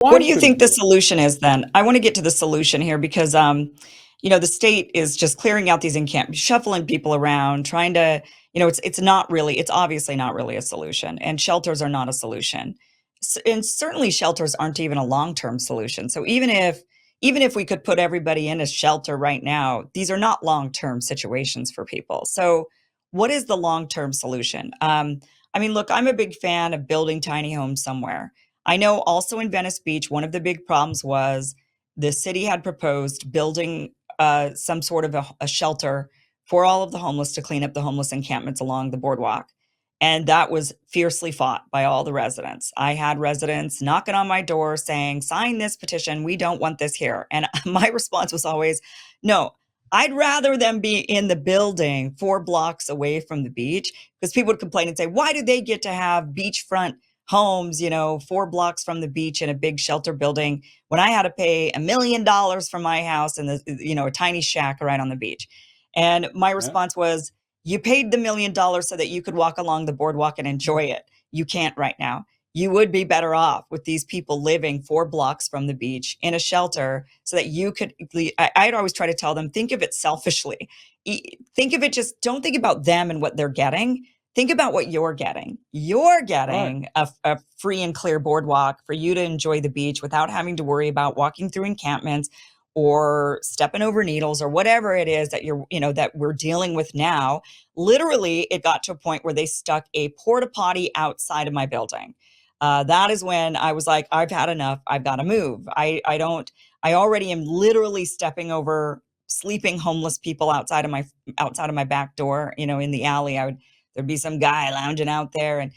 What Why do you couldn't think the do it? solution is then? I want to get to the solution here because the state is just clearing out these encampments, shuffling people around, trying to, it's not really, it's obviously not really a solution, and shelters are not a solution. And certainly shelters aren't even a long-term solution. So even if we could put everybody in a shelter right now, these are not long-term situations for people. So what is the long-term solution? I mean, look, I'm a big fan of building tiny homes somewhere. I know also in Venice Beach, one of the big problems was the city had proposed building some sort of a shelter for all of the homeless to clean up the homeless encampments along the boardwalk. And that was fiercely fought by all the residents. I had residents knocking on my door saying, sign this petition. We don't want this here. And my response was always, no, I'd rather them be in the building 4 blocks away from the beach, because people would complain and say, why do they get to have beachfront homes, 4 blocks from the beach in a big shelter building when I had to pay $1 million from my house and a tiny shack right on the beach. And my Yeah. response was, you paid the $1 million so that you could walk along the boardwalk and enjoy it. You can't right now. You would be better off with these people living 4 blocks from the beach in a shelter so that you could. I'd always try to tell them, think of it selfishly. Think of it, just don't think about them and what they're getting. Think about what you're getting. You're Right. getting a free and clear boardwalk for you to enjoy the beach without having to worry about walking through encampments or stepping over needles or whatever it is that that we're dealing with now. Literally, it got to a point where they stuck a porta potty outside of my building. That is when I was like, I've had enough. I've got to move. I don't. I already am literally stepping over sleeping homeless people outside of my back door. In the alley, there'd be some guy lounging out there and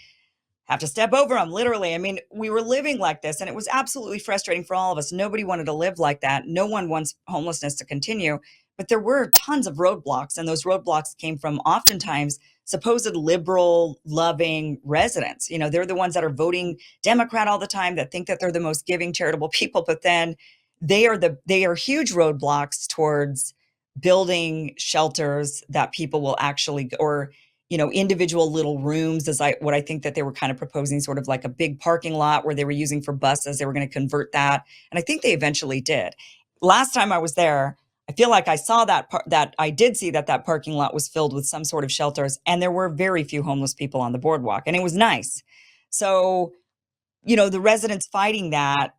have to step over them, literally. I mean, we were living like this, and it was absolutely frustrating for all of us. Nobody wanted to live like that. No one wants homelessness to continue. But there were tons of roadblocks, and those roadblocks came from oftentimes supposed liberal, loving residents. They're the ones that are voting Democrat all the time, that think that they're the most giving, charitable people, but then they are huge roadblocks towards building shelters that people will actually, or individual little rooms, as what I think that they were kind of proposing, sort of like a big parking lot where they were using for buses. They were going to convert that. And I think they eventually did. Last time I was there, I feel like I saw that I did see that parking lot was filled with some sort of shelters, and there were very few homeless people on the boardwalk, and it was nice. So, the residents fighting that,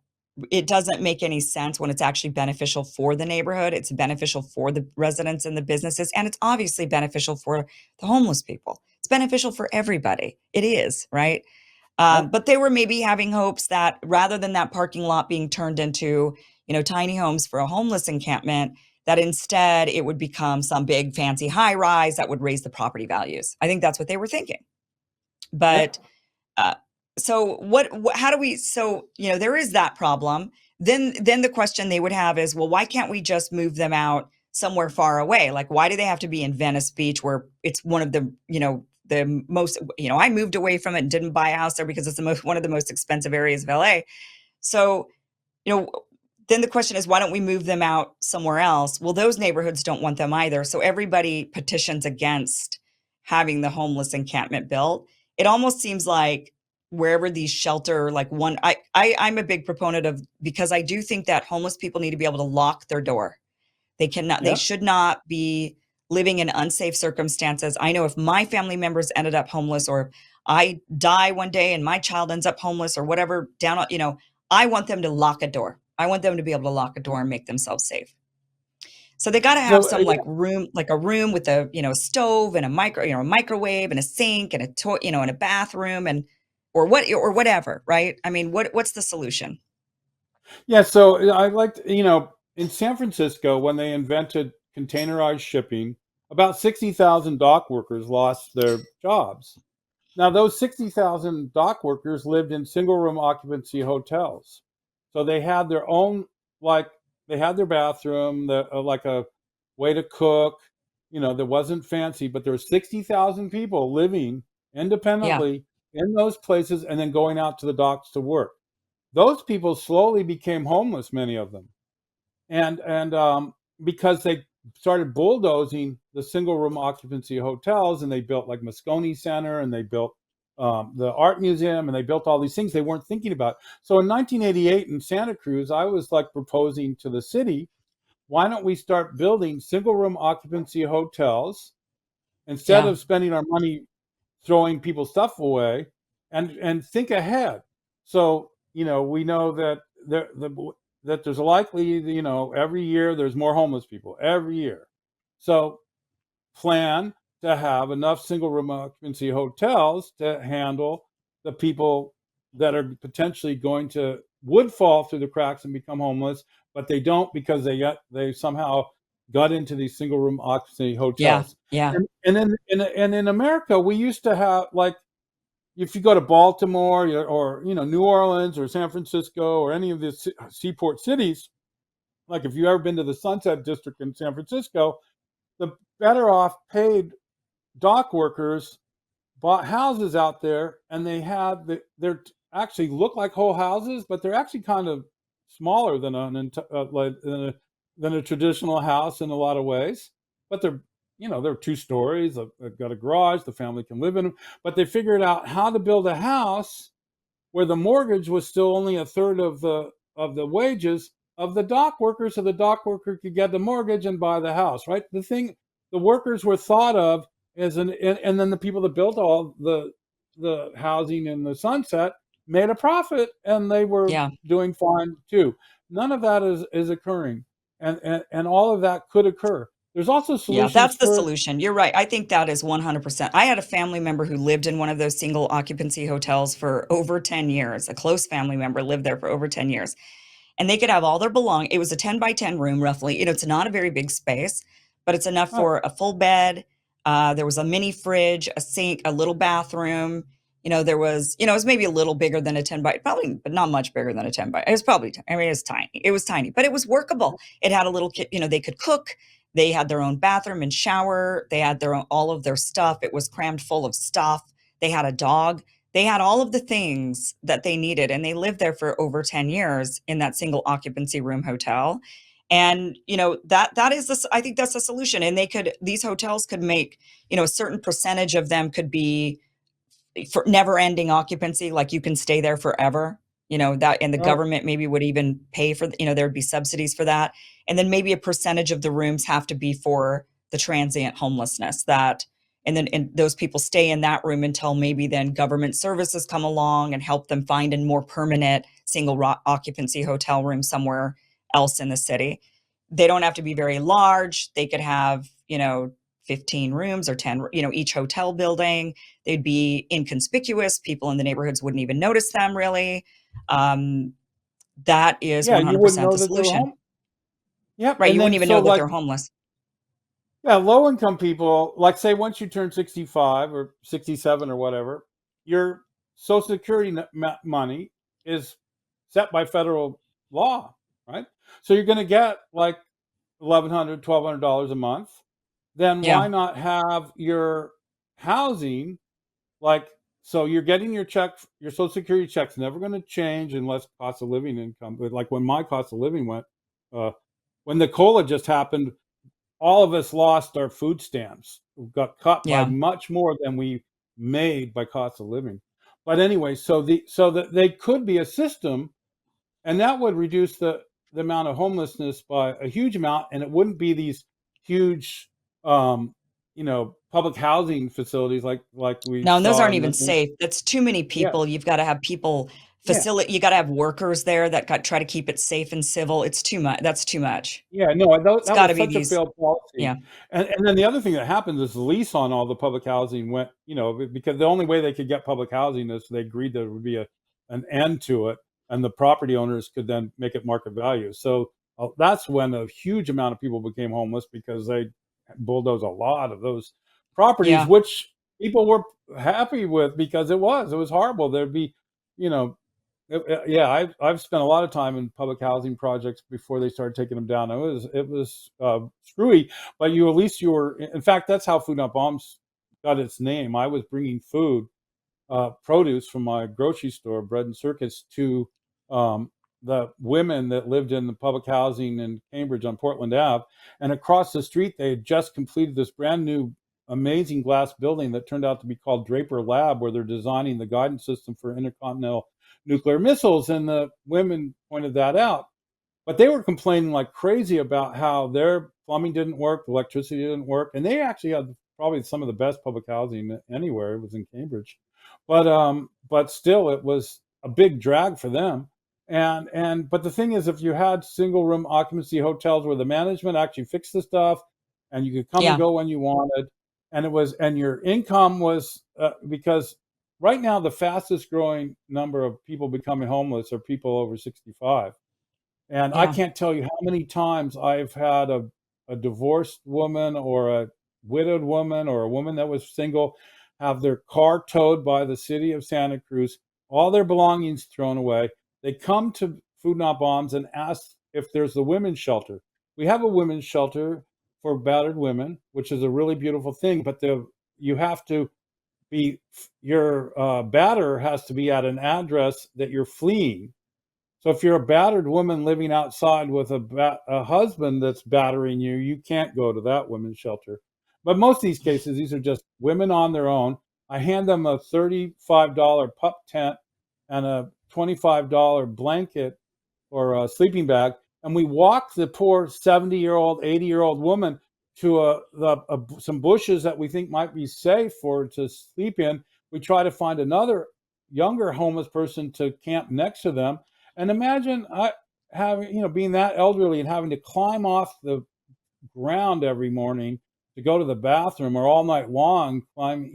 it doesn't make any sense when it's actually beneficial for the neighborhood. It's beneficial for the residents and the businesses, and it's obviously beneficial for the homeless people. It's beneficial for everybody. It is, right? Yeah. But they were maybe having hopes that rather than that parking lot being turned into, tiny homes for a homeless encampment, that instead it would become some big fancy high rise that would raise the property values. I think that's what they were thinking. Yeah. But uh, so how do we, so, there is that problem. Then the question they would have is, well, why can't we just move them out somewhere far away? Like, why do they have to be in Venice Beach, where it's one of the most, I moved away from it and didn't buy a house there because it's one of the most expensive areas of LA. So, you know, then the question is, why don't we move them out somewhere else? Well, those neighborhoods don't want them either. So everybody petitions against having the homeless encampment built. It almost seems like wherever these shelter, like one, I'm a big proponent of, because I do think that homeless people need to be able to lock their door. They Yeah. should not be living in unsafe circumstances. I know if my family members ended up homeless, or I die one day and my child ends up homeless or whatever, I want them to lock a door. I want them to be able to lock a door and make themselves safe. So they got to have So some like room, like a room with a, stove and a microwave and a sink and and a bathroom, and or whatever, right? I mean, what's the solution? yeah, so I liked, in San Francisco when they invented containerized shipping, about 60,000 dock workers lost their jobs. Now, those 60,000 dock workers lived in single room occupancy hotels. So they had their own, like, they had their bathroom, like a way to cook, that wasn't fancy, but there were 60,000 people living Yeah. independently in those places and then going out to the docks to work. Those people slowly became homeless, many of them. And because they started bulldozing the single room occupancy hotels, and they built like Moscone Center, and they built the art museum, and they built all these things they weren't thinking about. So in 1988 in Santa Cruz, I was like proposing to the city, why don't we start building single room occupancy hotels instead Yeah. of spending our money throwing people's stuff away, and think ahead. So we know that that there's likely, every year there's more homeless people every year. So plan to have enough single room occupancy hotels to handle the people that are potentially going to would fall through the cracks and become homeless, but they don't because they somehow got into these single room occupancy Yeah. hotels. Yeah. And in America, we used to have, like, if you go to Baltimore, or New Orleans or San Francisco or any of the seaport cities, like if you've ever been to the Sunset District in San Francisco, the better off paid dock workers bought houses out there, and they're actually look like whole houses, but they're actually kind of smaller than a traditional house in a lot of ways. But they're 2 stories. They've got a garage. The family can live in them. But they figured out how to build a house where the mortgage was still only a third of the wages of the dock worker, so the dock worker could get the mortgage and buy the house. Right, the workers were thought of as and then the people that built all the housing in the Sunset made a profit, and they were Yeah. doing fine too. None of that is occurring, and all of that could occur. There's also Yeah, solutions that's the for. solution. You're right. I think that is 100%. I had a family member who lived in one of those single occupancy hotels for over 10 years. A close family member lived there for over 10 years. And they could have all their belongings. It was a 10 by 10 room, roughly. It's not a very big space, but it's enough uh, for a full bed. There was a mini fridge, a sink, a little bathroom. There was, it was maybe a little bigger than a 10 by, probably, but not much bigger than a 10 by. It was probably, I mean, it was tiny. It was tiny, but it was workable. It had a little kit, they could cook. They had their own bathroom and shower. They had all of their stuff. It was crammed full of stuff. They had a dog. They had all of the things that they needed, and they lived there for over 10 years in that single occupancy room hotel. And that is this, I think that's the solution. And these hotels could make, a certain percentage of them could be for never ending occupancy, like you can stay there forever, that, and the uh, government maybe would even pay for, there would be subsidies for that. And then maybe a percentage of the rooms have to be for the transient homelessness, and those people stay in that room until maybe then government services come along and help them find a more permanent single occupancy hotel room somewhere else in the city. They don't have to be very large. They could have, 15 rooms or 10, each hotel building. They'd be inconspicuous. People in the neighborhoods wouldn't even notice them really. Um, that is yeah, you wouldn't 100% know the that they were solution, home. Yep, right? and You wouldn't then even so know that like. they're homeless. Yeah, low income people, like say once you turn 65 or 67 or whatever, your Social Security money is set by federal law, right? So you're going to get like $1,100, $1,200 a month. Then Yeah. why not have your housing, like, so you're getting your check, your Social Security check's never going to change unless cost of living income. But like when my cost of living went, uh, when the COLA just happened, all of us lost our food stamps. We got cut by Yeah. much more than we made by cost of living. But anyway, so that they could be a system, and that would reduce the amount of homelessness by a huge amount, and it wouldn't be these huge, public housing facilities like we No, and those saw aren't in even the. safe. That's too many Yeah, people. You've got to have people yeah. you got to have workers there that try to keep it safe and civil. It's too much. That's too much. Yeah, no, It's that got to was be such a these. failed policy. Yeah. And then the other thing that happens is the lease on all the public housing went, because the only way they could get public housing is they agreed there would be an end to it, and the property owners could then make it market value. So that's when a huge amount of people became homeless because they bulldozed a lot of those properties, Yeah. which people were happy with because it was horrible. There'd be, you know, yeah, I've spent a lot of time in public housing projects before they started taking them down. It was screwy, but at least you were. In fact, that's how Food Not Bombs got its name. I was bringing food, produce from my grocery store, Bread and Circus, to the women that lived in the public housing in Cambridge on Portland Ave, and across the street they had just completed this brand new amazing glass building that turned out to be called Draper Lab, where they're designing the guidance system for intercontinental nuclear missiles. And the women pointed that out. But they were complaining like crazy about how their plumbing didn't work, the electricity didn't work, and they actually had probably some of the best public housing anywhere. It was in Cambridge, but still, it was a big drag for them. But the thing is, if you had single room occupancy hotels where the management actually fixed the stuff, and you could come and Yeah. go when you wanted, and your income was because right now the fastest growing number of people becoming homeless are people over 65, and I Yeah. can't tell you how many times I've had a divorced woman or a widowed woman or a woman that was single have their car towed by the city of Santa Cruz, all their belongings thrown away. They come to Food Not Bombs and ask if there's a women's shelter. We have a women's shelter for battered women, which is a really beautiful thing, but you have to be, your batter has to be at an address that you're fleeing. So if you're a battered woman living outside with a husband that's battering you, you can't go to that women's shelter. But most of these cases, these are just women on their own. I hand them a $35 pup tent and a $25 blanket or a sleeping bag, and we walk the poor 70-year-old, 80-year-old woman to some bushes that we think might be safe for her to sleep in. We try to find another younger homeless person to camp next to them, and imagine having, being that elderly and having to climb off the ground every morning to go to the bathroom, or all night long climb.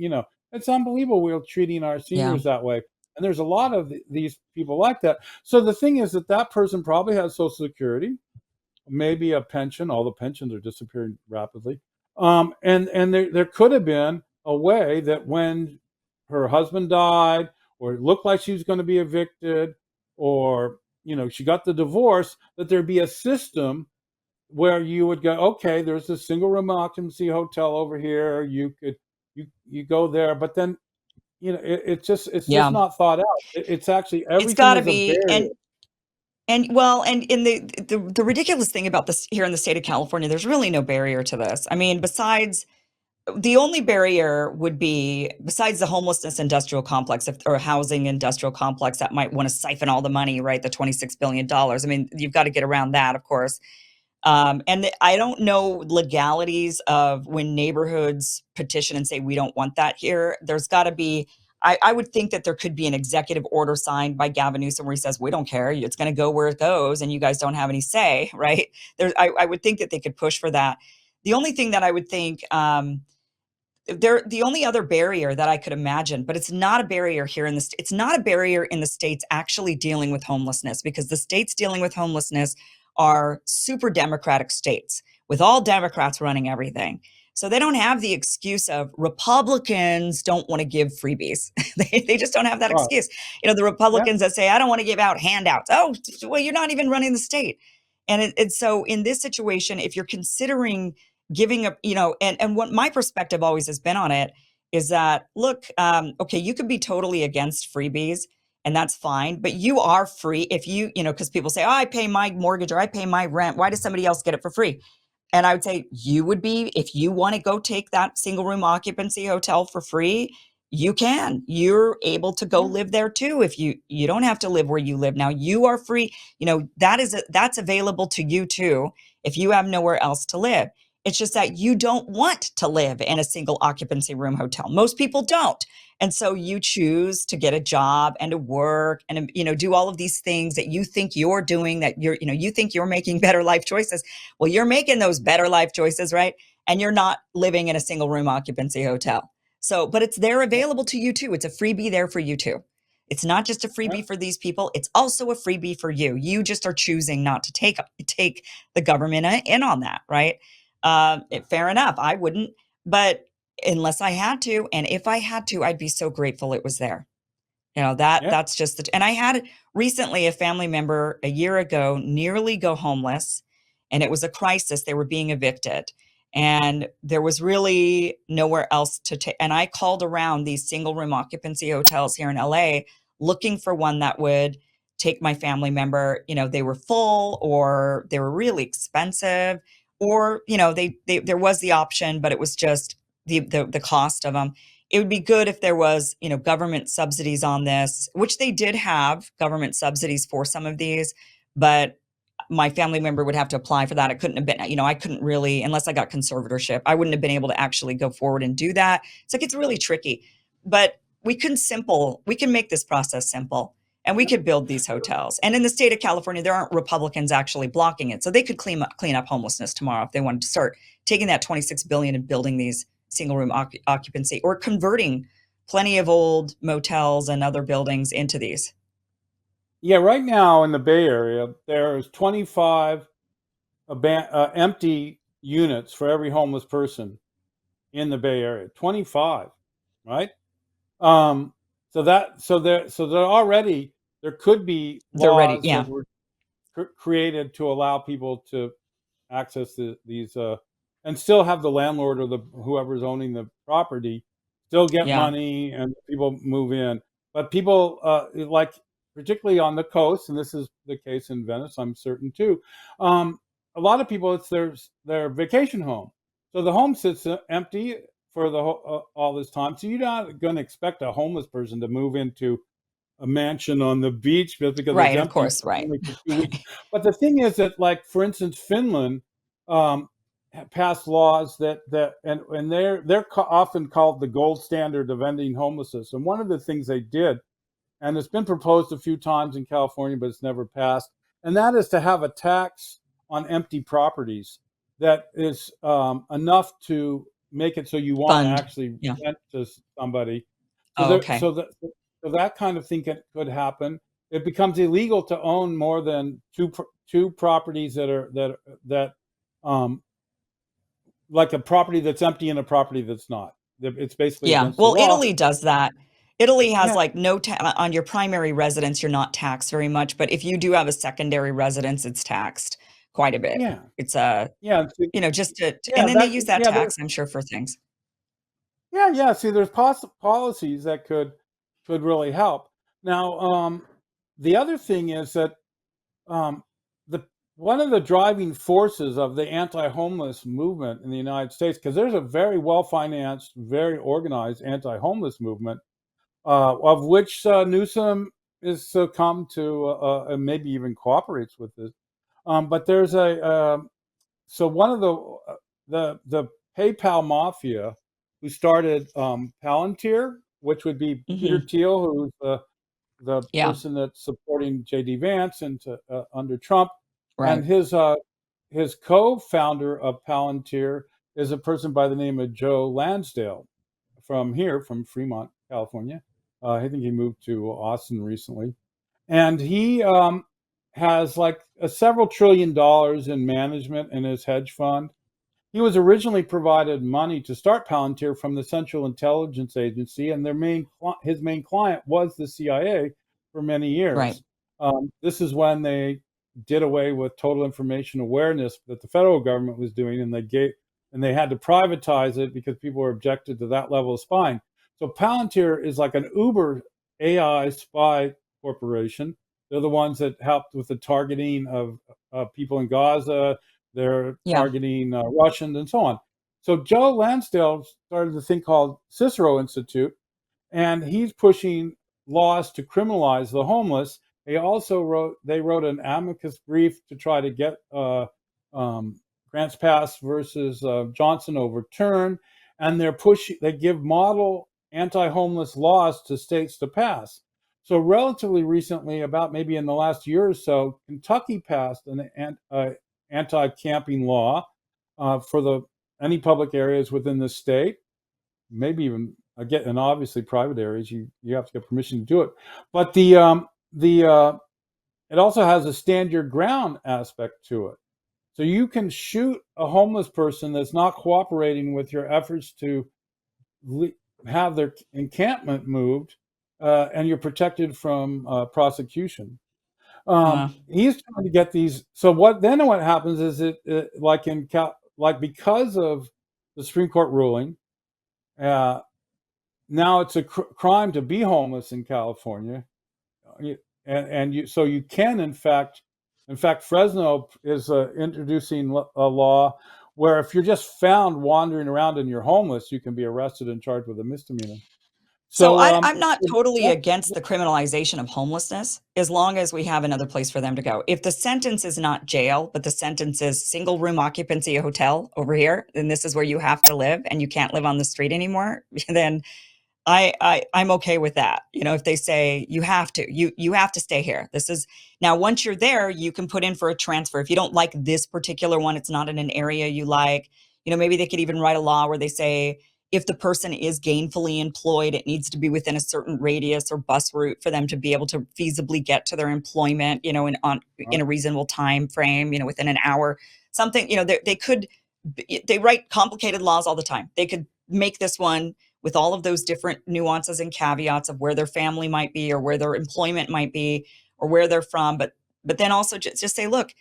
It's unbelievable we're treating our Yeah. seniors that way. And there's a lot of these people like that. So the thing is that that person probably has Social Security, maybe a pension. All the pensions are disappearing rapidly. And there could have been a way that when her husband died, or it looked like she was going to be evicted, or she got the divorce, that there'd be a system where you would go, okay, there's a single room occupancy hotel over here. You go there, but then it's just Yeah. not thought out. It's actually It's everything got to is a be. barrier. And in the ridiculous thing about this here in the state of California, there's really no barrier to this. I mean, besides the only barrier would be besides the homelessness industrial complex, or housing industrial complex that might want to siphon all the money, right? The $26 billion. I mean, you've got to get around that, of course. I don't know legalities of when neighborhoods petition and say we don't want that here. There's got to be. I would think that there could be an executive order signed by Gavin Newsom where he says we don't care. It's going to go where it goes, and you guys don't have any say, right? I would think that they could push for that. The only thing that I would think, the only other barrier that I could imagine, but it's not a barrier here in this, it's not a barrier in the states actually dealing with homelessness, because the states dealing with homelessness are super democratic states with all Democrats running everything. So they don't have the excuse of Republicans don't want to give freebies. They just don't have that Right. excuse. The Yeah. Republicans that say, I don't want to give out handouts. Oh, well, you're not even running the state. And so in this situation, if you're considering giving up, and what my perspective always has been on it is that, look, okay, you could be totally against freebies, and that's fine, but you are free if because people say, oh, I pay my mortgage or I pay my rent. Why does somebody else get it for free? And I would say you would be, if you want to go take that single room occupancy hotel for free, you can. You're able to go Yeah. live there too. If you don't have to live where you live now, you are free. That's available to you too if you have nowhere else to live. It's just that you don't want to live in a single occupancy room hotel. Most people don't. And so you choose to get a job and to work and, do all of these things that you think you're doing, that you think you're making better life choices. Well, you're making those better life choices, right? And you're not living in a single room occupancy hotel. So, but it's there Yeah. available to you too. It's a freebie there for you too. It's not just a Yeah. freebie for these people. It's also a freebie for you. You just are choosing not to take the government in on that, right? Fair enough. I wouldn't, but unless I had to, and if I had to, I'd be so grateful it was there. Yeah. That's just and I had recently a family member a year ago nearly go homeless, and it was a crisis. They were being evicted, and there was really nowhere else to take. And I called around these single room occupancy hotels here in LA looking for one that would take my family member. They were full, or they were really expensive, or there was the option, but it was just the cost of them. It would be good if there was, government subsidies on this, which they did have government subsidies for some of these, but my family member would have to apply for that. It couldn't have been, I couldn't really, unless I got conservatorship, I wouldn't have been able to actually go forward and do that. It's like, it's really tricky, but we can make this process simple, and we could build these hotels. And in the state of California, there aren't Republicans actually blocking it. So they could clean up homelessness tomorrow if they wanted to start taking that 26 billion and building these single room occupancy, or converting plenty of old motels and other buildings into these. Yeah, right now in the Bay Area, there's 25 empty units for every homeless person in the Bay Area. 25, right? Um, so there already there could be They're ready. laws that Yeah. were created to allow people to access these and still have the landlord or the whoever's owning the property still get Yeah. money and people move in. But people like particularly on the coast, and this is the case in Venice, I'm certain too. Um, a lot of people, it's their vacation home, so the home sits empty for all this time. So you're not going to expect a homeless person to move into a mansion on the beach just because it's Right. Of empty course. Right. only for 2 weeks. But the thing is that, like for instance, Finland um, passed laws that and they're often called the gold standard of ending homelessness. And one of the things they did, and it's been proposed a few times in California, but it's never passed, and that is to have a tax on empty properties that is enough to make it so you want to Fund. actually Yeah. rent to somebody. So Oh, there, okay. so that kind of thing could happen. It becomes illegal to own more than two properties that um, like a property that's empty and a property that's not. It's basically Yeah. against the Well, law. Italy does that. Italy has Yeah, like on your primary residence, you're not taxed very much, but if you do have a secondary residence, it's taxed quite a bit. yeah, It's yeah, just yeah. and then they That use that yeah, there, tax, I'm sure, for things. yeah, yeah. See, there's policies that could really help. Now, the other thing is that um, the one of the driving forces of the anti-homeless movement in the United States, because there's a very well-financed, very organized anti-homeless movement, of which Newsom is succumbed to, and maybe even cooperates with this. But there's a so one of the PayPal mafia who started Palantir, which would be Peter Hmm. Thiel, who's the Yeah. person that's supporting J.D. Vance and under Trump, and Right. his co-founder of Palantir is a person by the name of Joe Lansdale from Fremont, California. I think he moved to Austin recently, and he has like several trillion dollars in management in his hedge fund. He was originally provided money to start Palantir from the Central Intelligence Agency, and his main client was the CIA for many Right. years. This is when they did away with total information awareness that the federal government was doing, and they had to privatize it because people were objected to that level of spying. So Palantir is like an Uber AI spy corporation. They're the ones that helped with the targeting of people in Gaza. They're Yeah. targeting Russians and so on. So Joe Lansdale started the thing called Cicero Institute, and he's pushing laws to criminalize the homeless. They wrote an amicus brief to try to get Grants Pass versus Johnson overturned, and they give model anti-homeless laws to states to pass. So relatively recently, about maybe in the last year or so, Kentucky passed an anti-camping law for the any public areas within the state, maybe even again, and obviously private areas you have to get permission to do it. But the it also has a stand your ground aspect to it. So you can shoot a homeless person that's not cooperating with your efforts to have their encampment moved, and you're protected from prosecution. He's trying to get these. So what happens is like like because of the Supreme Court ruling, uh, now it's a crime to be homeless in California, so you can in fact Fresno is introducing a law where if you're just found wandering around and you're homeless, you can be arrested and charged with a misdemeanor. So So, I'm not totally that, against the criminalization of homelessness as long as we have another place for them to go. If the sentence is not jail, but the sentence is single room occupancy hotel over here, then this is where you have to live and you can't live on the street anymore, then I'm okay with that. You know, if they say you have to stay here. This is now once you're there, you can put in for a transfer. If you don't like this particular one, it's not in an area you like. You know, maybe they could even write a law where they say if the person is gainfully employed, it needs to be within a certain radius or bus route for them to be able to feasibly get to their employment, you know, in a reasonable time frame, you know, within an hour. Something, you know, they could they write complicated laws all the time. They could make this one with all of those different nuances and caveats of where their family might be or where their employment might be or where they're from, but then also just say, look,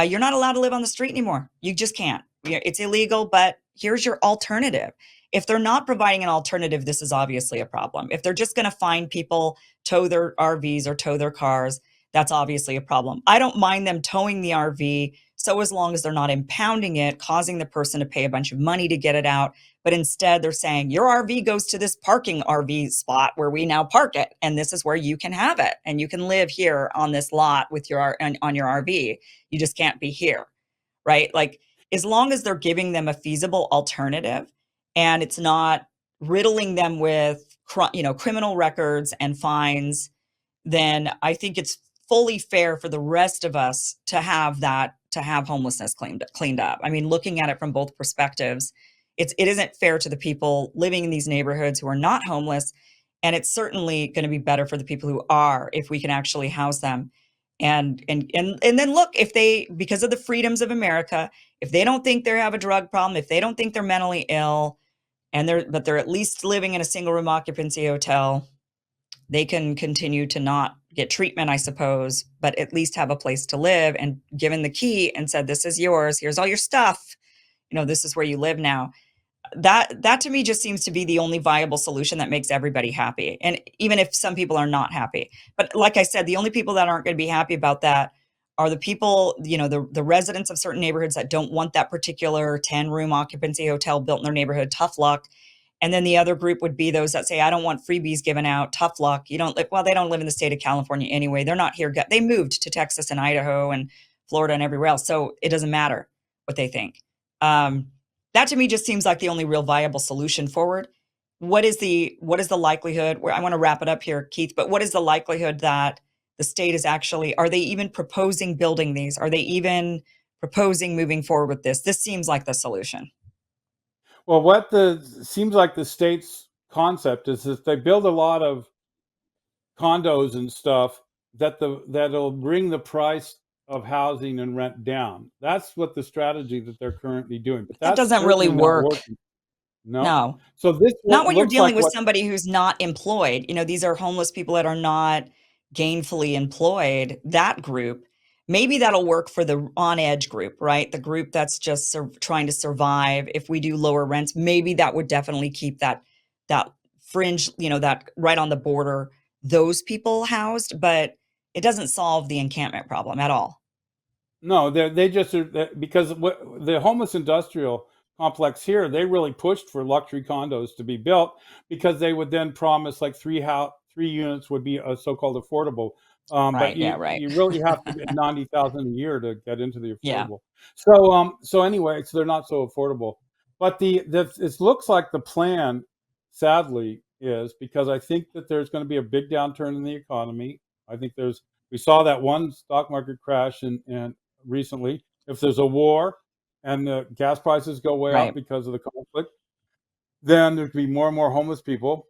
you're not allowed to live on the street anymore. You just can't. It's illegal, but here's your alternative. If they're not providing an alternative, this is obviously a problem. If they're just going to find people tow their RVs or tow their cars, that's obviously a problem. I don't mind them towing the RV, so as long as they're not impounding it, causing the person to pay a bunch of money to get it out, but instead they're saying your RV goes to this parking RV spot where we now park it, and this is where you can have it, and you can live here on this lot with on your RV. You just can't be here, right? Like as long as they're giving them a feasible alternative, and it's not riddling them with criminal records and fines, then I think it's fully fair for the rest of us to have homelessness cleaned up. I mean, looking at it from both perspectives, it isn't fair to the people living in these neighborhoods who are not homeless, and it's certainly going to be better for the people who are if we can actually house them. And then look, if they, because of the freedoms of America, if they don't think they have a drug problem, if they don't think they're mentally ill, and they're at least living in a single room occupancy hotel, they can continue to not get treatment, I suppose, but at least have a place to live and given the key and said, this is yours. Here's all your stuff. You know, this is where you live now. That to me just seems to be the only viable solution that makes everybody happy. And even if some people are not happy, but like I said, the only people that aren't going to be happy about that are the people, you know, the residents of certain neighborhoods that don't want that particular 10-room occupancy hotel built in their neighborhood. Tough luck. And then the other group would be those that say, I don't want freebies given out. Tough luck. You don't live, well, they don't live in the state of California anyway. They're not here. They moved to Texas and Idaho and Florida and everywhere else. So it doesn't matter what they think. Um, that to me just seems like the only real viable solution forward. What is the likelihood, where I want to wrap it up here, Keith, but what is the likelihood that the state is actually, are they even proposing building these? Are they even proposing moving forward with this? This seems like the solution. well, what the seems like the state's concept is that they build a lot of condos and stuff that'll bring the price of housing and rent down. That's what the strategy that they're currently doing. But That that's doesn't really certainly not work. working. No. No. So this Not what when you're looks dealing like with what somebody who's not employed. You know, these are homeless people that are not gainfully employed, that group. Maybe that'll work for the on edge group, right? The group that's just trying to survive. If we do lower rents, maybe that would definitely keep that fringe, you know, that right on the border, those people housed, but it doesn't solve the encampment problem at all. no, they just are because what the homeless industrial complex here, they really pushed for luxury condos to be built because they would then promise like three units would be a so-called affordable. But Right. Yeah, right. you really have to get 90,000 a year to get into the Yeah. affordable. So anyway, so they're not so affordable. But the it looks like the plan, sadly, is because I think that there's going to be a big downturn in the economy. I think we saw that one stock market crash and recently. If there's a war and the gas prices go way up Right. because of the conflict, then there'd be more and more homeless people.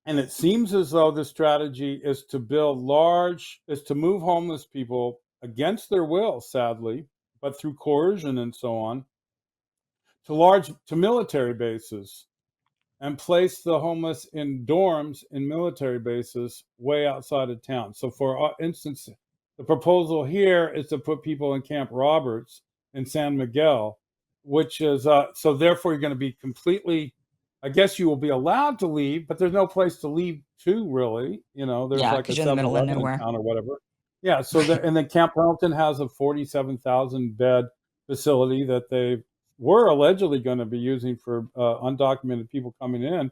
And it seems as though the strategy is is to move homeless people against their will, sadly, but through coercion and so on, to military bases and place the homeless in dorms in military bases way outside of town. So, for instance, the proposal here is to put people in Camp Roberts in San Miguel, which is so therefore you're going to be completely. I guess you will be allowed to leave, but there's no place to leave to really. You know, there's Yeah, like a because you're in the middle of 7-Eleven in nowhere. town or whatever. Yeah, so Right. and then Camp Pendleton has a 47,000 bed facility that they were allegedly going to be using for undocumented people coming in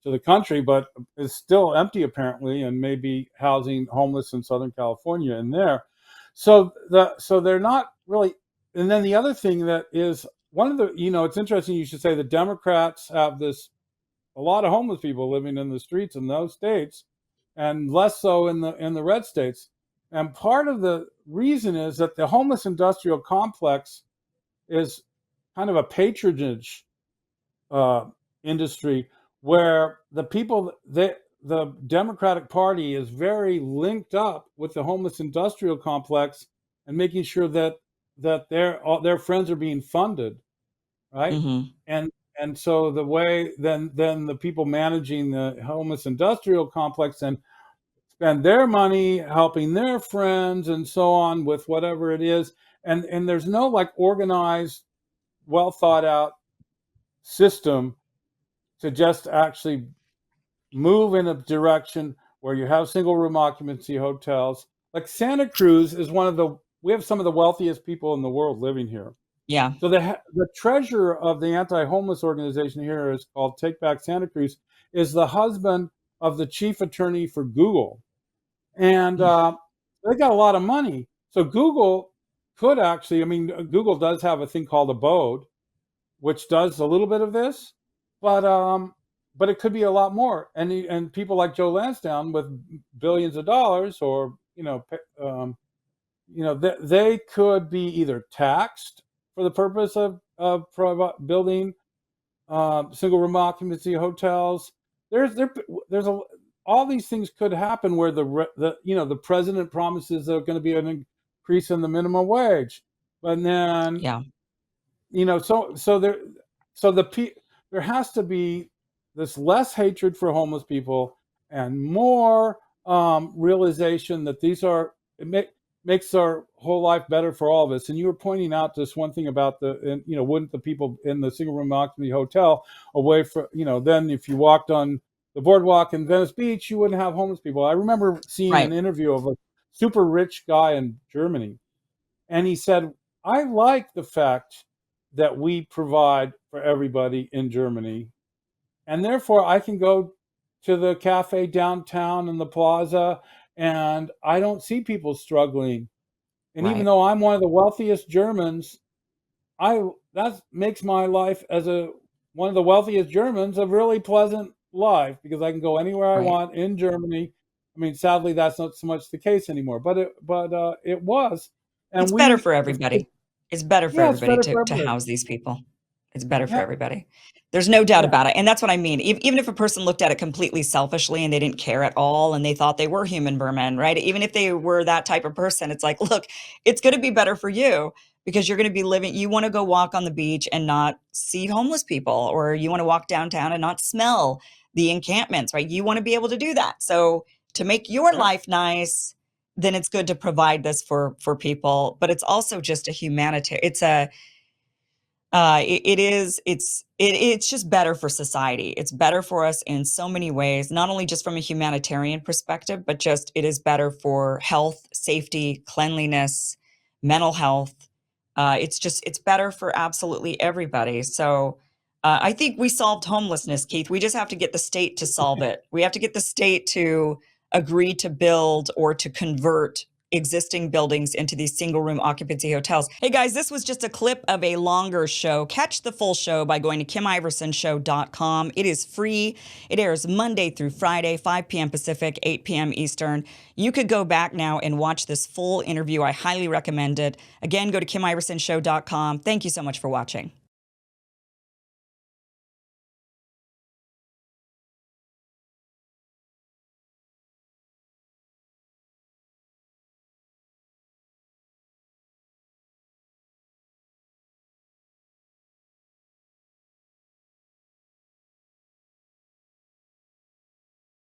to the country, but is still empty apparently, and maybe housing homeless in Southern California in there. So they're not really. And then the other thing that is one of the, it's interesting you should say the Democrats have this a lot of homeless people living in the streets in those states, and less so in the red states. And part of the reason is that the homeless industrial complex is kind of a patronage uh, industry where the Democratic Party is very linked up with the homeless industrial complex and making sure that their friends are being funded, right? Hmm. And and so the way then the people managing the homeless industrial complex then spend their money helping their friends and so on with whatever it is, and there's no like organized, well thought out system to just actually move in a direction where you have single room occupancy hotels. Like Santa Cruz is we have some of the wealthiest people in the world living here. Yeah. So the treasurer of the anti-homeless organization here is called Take Back Santa Cruz, is the husband of the chief attorney for Google, and they got a lot of money. So Google could actually, I mean, Google does have a thing called Abode, which does a little bit of this, but it could be a lot more. And people like Joe Lansdowne with billions of dollars, or they could be either taxed for the purpose of building single room occupancy hotels. There's all these things could happen where the president promises there's going to be an increase in the minimum wage, but then Yeah. there has to be this less hatred for homeless people and more realization that makes our whole life better for all of us. And you were pointing out this one thing about wouldn't the people in the single room occupancy hotel away from, then if you walked on the boardwalk in Venice Beach, you wouldn't have homeless people. I remember seeing an Right. interview of a super rich guy in Germany, and he said, I like the fact that we provide for everybody in Germany, and therefore I can go to the cafe downtown in the plaza and I don't see people struggling. And even Right. though I'm one of the wealthiest Germans, I that makes my life as a one of the wealthiest Germans a really pleasant life because I can go anywhere I Right. want in Germany. I mean, sadly, that's not so much the case anymore, but it was, and It's better we, for everybody. It's better for yeah, it's everybody better for to everybody. house these people. It's better for Yeah, everybody. There's no doubt yeah, about it. And that's what I mean. Even if a person looked at it completely selfishly and they didn't care at all and they thought they were human vermin, right? Even if they were that type of person, it's like, look, it's going to be better for you because you're going to be living, you want to go walk on the beach and not see homeless people, or you want to walk downtown and not smell the encampments, right? You want to be able to do that. So to make your yeah, life nice, then it's good to provide this for people, but it's also just a humanitarian, it's a it is it's just better for society. It's better for us in so many ways, not only just from a humanitarian perspective, but just it is better for health, safety, cleanliness, mental health. It's better for absolutely everybody. So I think we solved homelessness, Keith. We just have to get the state to solve it. We have to get the state to agree to build or to convert existing buildings into these single room occupancy hotels. Hey guys, this was just a clip of a longer show. Catch the full show by going to KimIversonShow.com. It is free. It airs Monday through Friday, 5 p.m. Pacific, 8 p.m. Eastern. You could go back now and watch this full interview. I highly recommend it. Again, go to KimIversonShow.com. Thank you so much for watching.